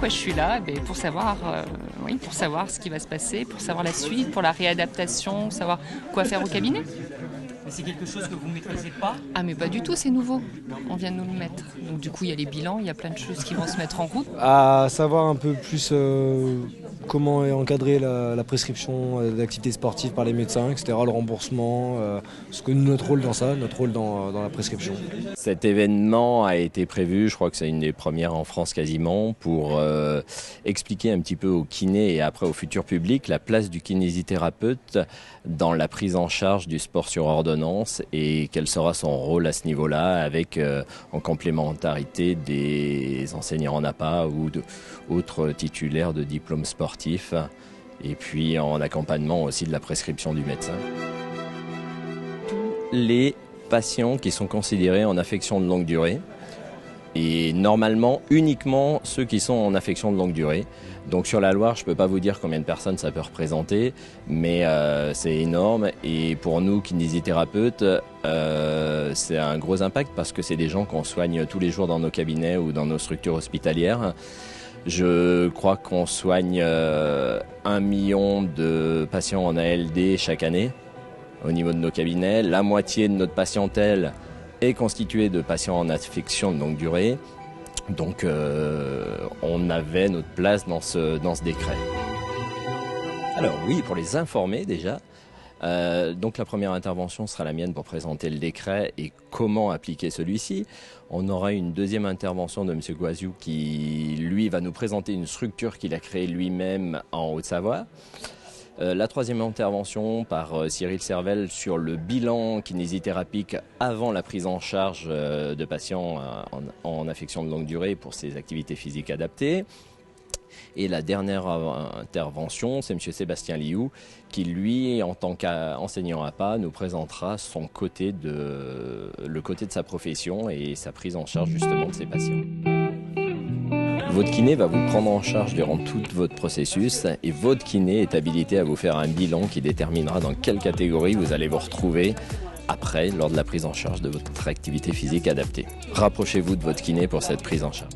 pourquoi je suis là? Pour savoir, pour savoir ce qui va se passer, pour savoir la suite, pour la réadaptation, savoir quoi faire au cabinet. Mais c'est quelque chose que vous ne maîtrisez pas? Ah mais pas du tout, c'est nouveau. On vient de nous le mettre. Donc du coup, il y a les bilans, il y a plein de choses qui vont se mettre en route. À savoir un peu plus comment est encadrée la prescription d'activités sportives par les médecins, etc., le remboursement, ce que notre rôle dans ça, notre rôle dans la prescription. Cet événement a été prévu, je crois que c'est une des premières en France quasiment, pour expliquer un petit peu aux kinés et après au futur public la place du kinésithérapeute dans la prise en charge du sport sur ordonnance et quel sera son rôle à ce niveau-là avec en complémentarité des enseignants en APA ou d'autres titulaires de diplômes sportifs et puis en accompagnement aussi de la prescription du médecin. Les patients qui sont considérés en affection de longue durée et normalement uniquement ceux qui sont en affection de longue durée. Donc sur la Loire, je ne peux pas vous dire combien de personnes ça peut représenter, mais c'est énorme et pour nous kinésithérapeutes, c'est un gros impact parce que c'est des gens qu'on soigne tous les jours dans nos cabinets ou dans nos structures hospitalières. Je crois qu'on soigne 1 million de patients en ALD chaque année au niveau de nos cabinets. La moitié de notre patientèle est constituée de patients en affection de longue durée. Donc on avait notre place dans ce décret. Alors oui, pour les informer déjà, donc la première intervention sera la mienne pour présenter le décret et comment appliquer celui-ci. On aura une deuxième intervention de M. Guaziou qui, lui, va nous présenter une structure qu'il a créée lui-même en Haute-Savoie. La troisième intervention par Cyril Servel sur le bilan kinésithérapique avant la prise en charge de patients en affection de longue durée pour ces activités physiques adaptées. Et la dernière intervention, c'est M. Sébastien Liou qui, lui, en tant qu'enseignant APA, nous présentera le côté de sa profession et sa prise en charge justement de ses patients. Votre kiné va vous prendre en charge durant tout votre processus et votre kiné est habilité à vous faire un bilan qui déterminera dans quelle catégorie vous allez vous retrouver après lors de la prise en charge de votre activité physique adaptée. Rapprochez-vous de votre kiné pour cette prise en charge.